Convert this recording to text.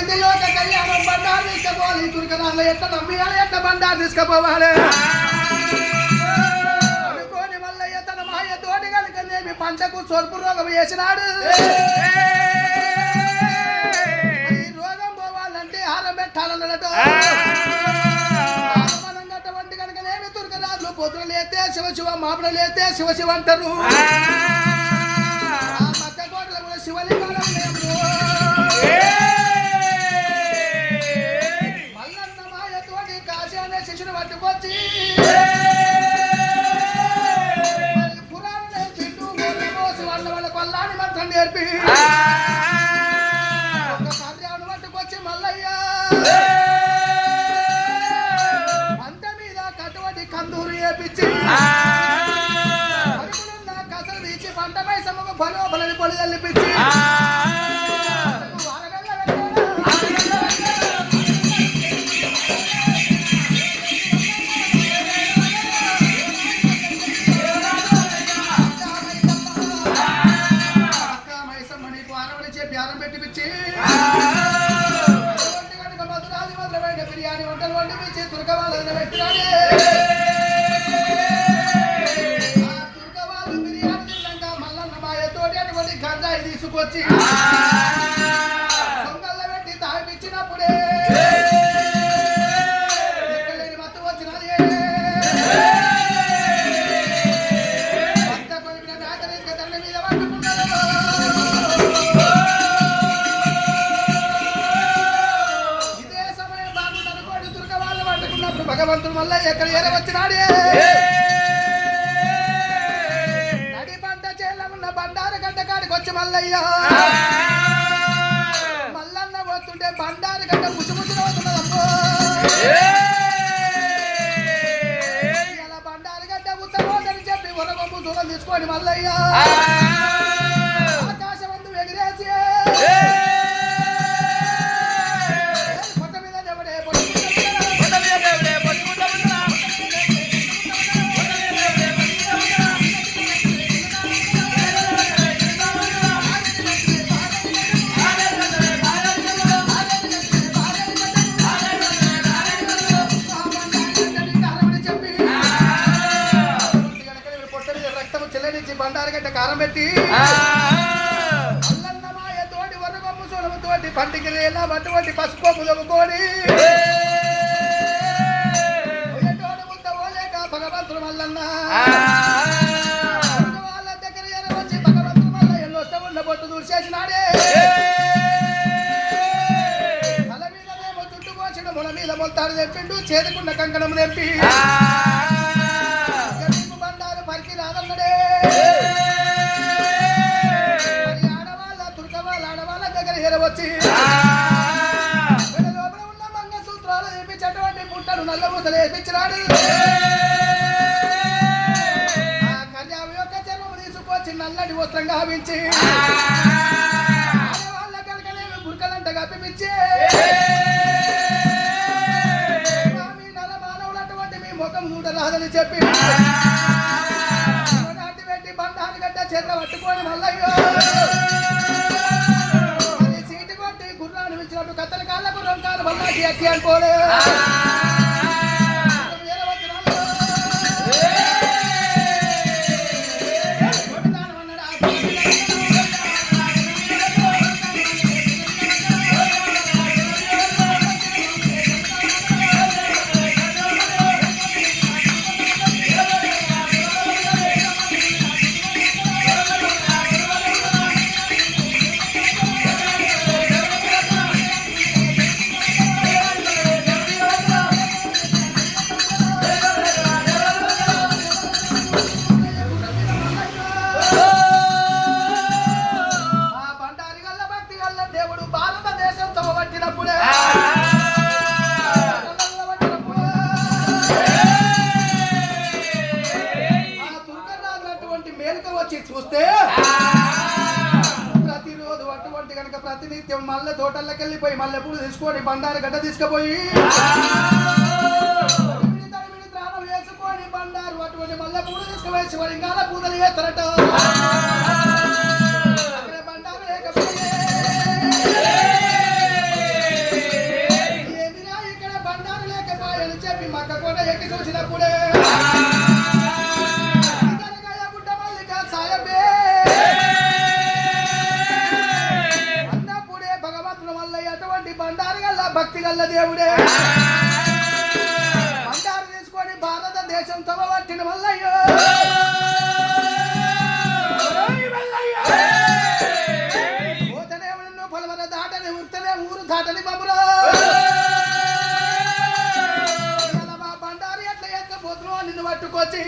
వచ్చింది లోక కళ్యాణం బండారు తీసుకుపోవాలి దుర్గనాలు ఎట్లా నమ్మియాలి ఎట్లా బండారు తీసుకుపోవాలి అనుకోని మల్లయ్య తన మాయ తోటి కనుకనేమి పంటకు సొరుపు రోగం వేసినాడు ఈ రోగం పోవాలంటే హారం పెట్టాలన్నట ఆరమనంగటువంటి కనుకనేమి దుర్గనాథులు పొద్దున లేతే శివ శివ మాపడ లేతే శివ శివ అంటారు ఆ మక్క కోటలో కూడా శివలింగాలు శిష్యుడు పట్టుకొచ్చి పురాణ చెట్టు కోసి వాళ్ళ కొల్లాని మంత్రం నేర్పి ఒకసారి ఆవిడ పట్టుకొచ్చి మల్లయ్య పంట మీద కట్టుబడి కందూరు వేపించి పరుగులున్న కసలు తీసి పంట మైసమ్మకు బలో బలని పొలి తల్లిపించి బిర్యానీ వంటలు వండి పిచ్చి తురకవాళ్ళని పెట్టినాడే తురకవాళ్ళు బిర్యానీ తిన్నాక మల్లన్న మాయతోటి అటువంటి గంజాయి తీసుకొచ్చి సొంగల్లో పెట్టి తాగిపించినప్పుడే ఎక్కలేని మత్తు వచ్చినది భర్త కొనిపిన నాగరిక దండ మీద పట్టుకున్నారు భగవంతుడు మళ్ళీ ఎక్కడ ఏరవచ్చినాడే నడి పంట చేల ఉన్న బండారు గడ్డ కాడికి వచ్చి మల్లయ్య మల్లన్న పోతుంటే బండారు గడ్డ ముసుముసులు అవుతున్నదమ్మో ఇలా బండారు గడ్డ ఉత్తమోదని చెప్పి ఉరగొమ్ము దూరం తీసుకొని మల్లయ్య ఆకాశమందు ఎగిరేసి బండారు గడ్డ కారం పెట్టి అల్లన్నమాయ తోటి వరగొమ్ము సోలము తోటి పంటికి రేలా అటువంటి పసుపు ముదముకోడి ఓలేక భగవంతుడు మల్లన్న వాళ్ళ దగ్గర వచ్చి భగవంతుడు మల్ల ఎన్నో ఉన్న బొట్టు దూర్చేసినాడే తల మీదనేమో చుట్టు పోసిన మొల మీద మొత్తాడు తెప్పిండు చేదుకున్న కంకణం తెప్పి బండారు పరికి రాదన్నడే వచ్చి లోపల ఉన్న మంగళసూత్రాలు వేపించేటువంటి పుట్టలు నల్ల పూతలు వేపించినాడు ఆ కన్యావి యొక్క చర్మము తీసుకొచ్చి నల్లటి వస్త్రం గావించి వాళ్ళ కనుకనేమి బుర్కలంట కప్పిపించి మీ నల మానవులు అటువంటి మీ ముఖం నూట రాదని చెప్పి పెట్టి బండారు గడ్డ చేత పట్టుకొని మల్లయ్యో కత్తల కాళ్ళకు రొంకాలు బల్లాకి అక్కి అనుకోలే చూస్తే ప్రతిరోజు అటువంటి కనుక ప్రతినిత్యం మల్లె తోటల్లోకి వెళ్ళిపోయి మల్లె పూలు తీసుకొని బండారు గడ్డ తీసుకుపోయి త్రాణం వేసుకొని బండారు అటువంటి మల్లె పూలు తీసుకుపోయి శివలింగాల పూజలు చేస్తారట బండారు లేకపోతే అటువంటి బండారు గల్ల భక్తి గల్ల దేవుడే బండారు తీసుకొని భారతదేశం తమ పట్టిన మల్లయ్యో పోతనే నిన్ను పొలవర దాటని ఉర్తనే ఊరు దాటని బాబురా బండారు ఎట్లా ఎత్తుకపోతున్నావు నిన్ను పట్టుకొచ్చి